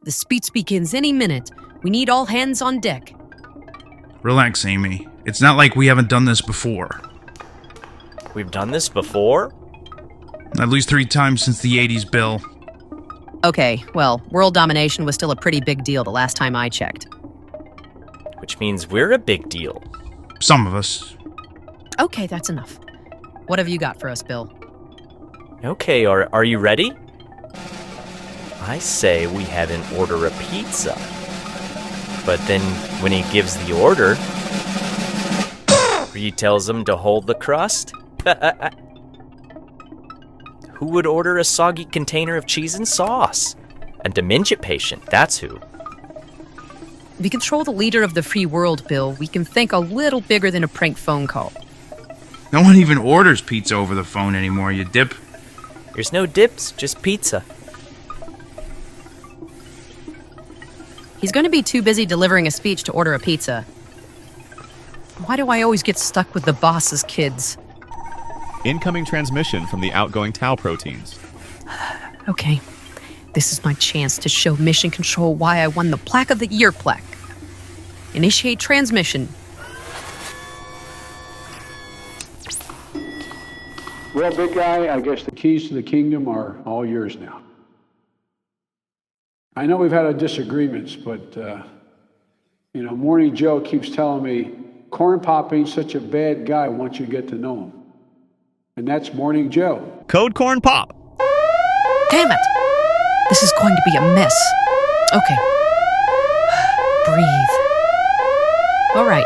The speech begins any minute. We need all hands on deck. Relax, Amy. It's not like we haven't done this before. We've done this before? At least 3 times since the 80s, Bill. Okay, well, world domination was still a pretty big deal the last time I checked. Which means we're a big deal. Some of us. Okay, that's enough. What have you got for us, Bill? Okay, are you ready? I say we have him order a pizza. But then when he gives the order, he tells him to hold the crust? Who would order a soggy container of cheese and sauce? A dementia patient, that's who. We control the leader of the free world, Bill. We can think a little bigger than a prank phone call. No one even orders pizza over the phone anymore, you dip. There's no dips, just pizza. He's going to be too busy delivering a speech to order a pizza. Why do I always get stuck with the boss's kids? Incoming transmission from the outgoing tau proteins. Okay, this is my chance to show Mission Control why I won the Plaque of the Year plaque. Initiate transmission. Well, big guy, I guess the keys to the kingdom are all yours now. I know we've had our disagreements, but, Morning Joe keeps telling me, Corn Pop ain't such a bad guy once you get to know him. And that's Morning Joe. Code Corn Pop. Damn it! This is going to be a mess. Okay. Breathe. All right.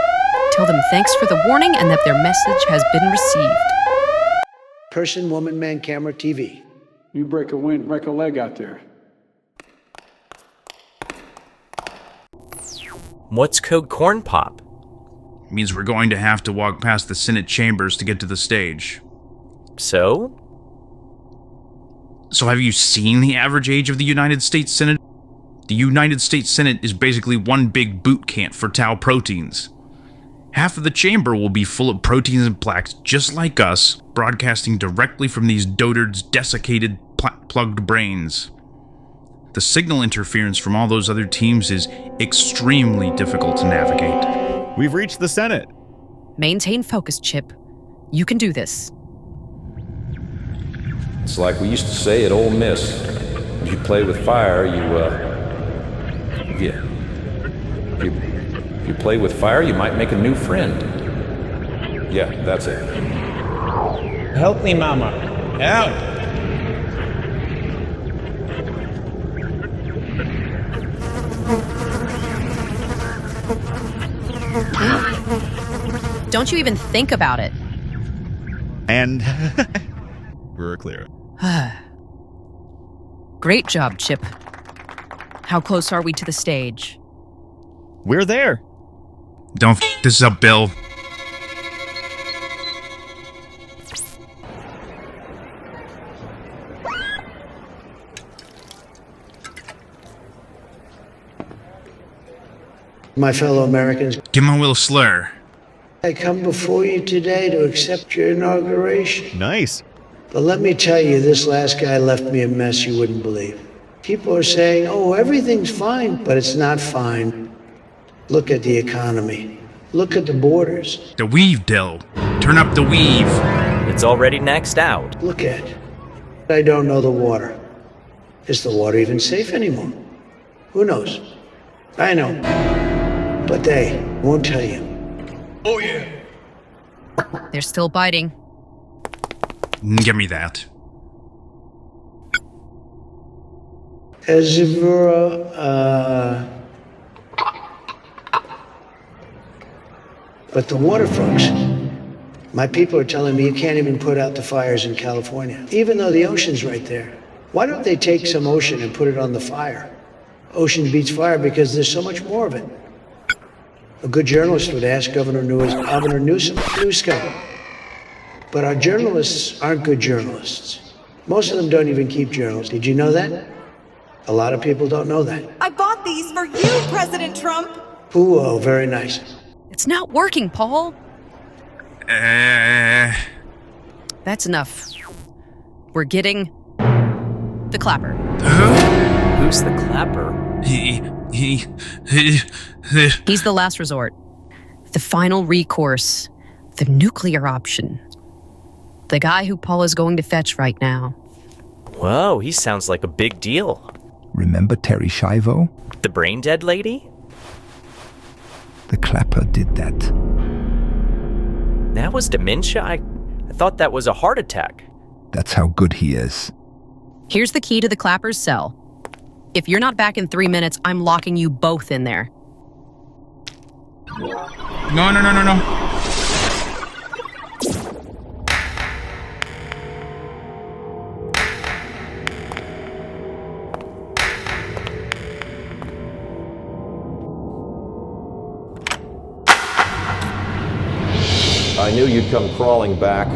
Tell them thanks for the warning and that their message has been received. Person, woman, man, camera, TV. You break a leg out there. What's Code Corn Pop? Means we're going to have to walk past the Senate chambers to get to the stage. So have you seen the average age of the United States Senate? The United States Senate is basically one big boot camp for tau proteins. Half of the chamber will be full of proteins and plaques just like us, broadcasting directly from these dotards' desiccated, plugged brains. The signal interference from all those other teams is extremely difficult to navigate. We've reached the Senate. Maintain focus, Chip. You can do this. It's like we used to say at Ole Miss. If you play with fire, if you play with fire, you might make a new friend. Yeah, that's it. Help me, Mama. Help! Don't you even think about it. And we're clear. Great job, Chip. How close are we to the stage? We're there. Don't f this up, Bill. My fellow Americans, Give him a little slur. I come before you today to accept your inauguration. Nice. But let me tell you, this last guy left me a mess you wouldn't believe. People are saying, oh, everything's fine, but it's not fine. Look at the economy. Look at the borders. The weave, Dill. Turn up the weave. It's already next out. Look at it. I don't know the water. Is the water even safe anymore? Who knows? I know. But they won't tell you. Oh, yeah. They're still biting. Give me that. But the water, folks, my people are telling me you can't even put out the fires in California, even though the ocean's right there. Why don't they take some ocean and put it on the fire? Ocean beats fire because there's so much more of it. A good journalist would ask Governor Newsom. But our journalists aren't good journalists. Most of them don't even keep journals. Did you know that? A lot of people don't know that. I bought these for you, President Trump. Ooh, oh, very nice. It's not working, Paul. That's enough. We're getting the clapper. Who's the clapper? He He's the last resort. The final recourse. The nuclear option. The guy who Paula's going to fetch right now. Whoa, he sounds like a big deal. Remember Terry Schiavo? The brain-dead lady? The clapper did that. That was dementia? I thought that was a heart attack. That's how good he is. Here's the key to the clapper's cell. If you're not back in 3 minutes, I'm locking you both in there. No. I knew you'd come crawling back.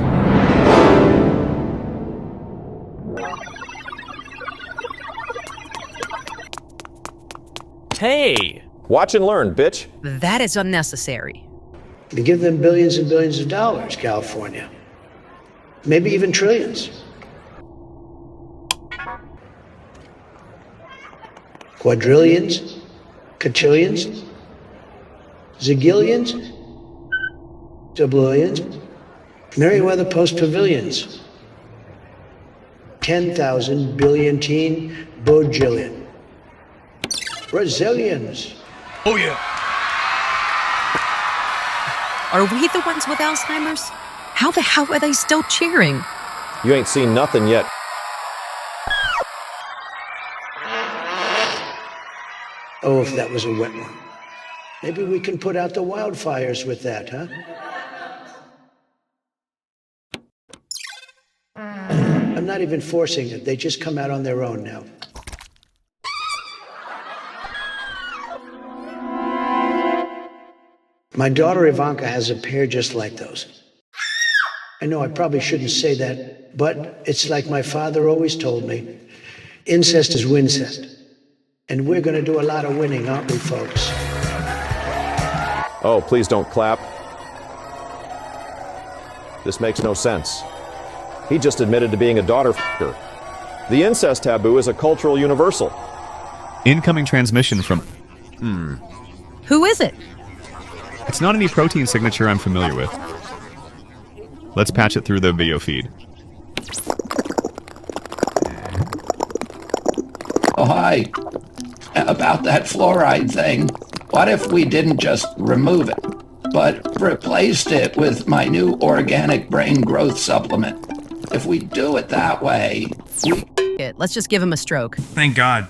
Hey! Watch and learn, bitch. That is unnecessary. You give them billions and billions of dollars, California. Maybe even trillions. Quadrillions? Cotillions? Zigillions? Doubloons? Merriweather Post pavilions. 10,000 billion-teen bojillion. Brazilians. Oh, yeah. Are we the ones with Alzheimer's? How the hell are they still cheering? You ain't seen nothing yet. Oh, if that was a wet one. Maybe we can put out the wildfires with that, huh? I'm not even forcing it. They just come out on their own now. My daughter Ivanka has a pair just like those. I know I probably shouldn't say that, but it's like my father always told me. Incest is wincest. And we're going to do a lot of winning, aren't we, folks? Oh, please don't clap. This makes no sense. He just admitted to being a daughter f***er. The incest taboo is a cultural universal. Incoming transmission from... Who is it? It's not any protein signature I'm familiar with. Let's patch it through the video feed. Oh, hi. About that fluoride thing. What if we didn't just remove it, but replaced it with my new organic brain growth supplement? If we do it that way, Let's just give him a stroke. Thank God.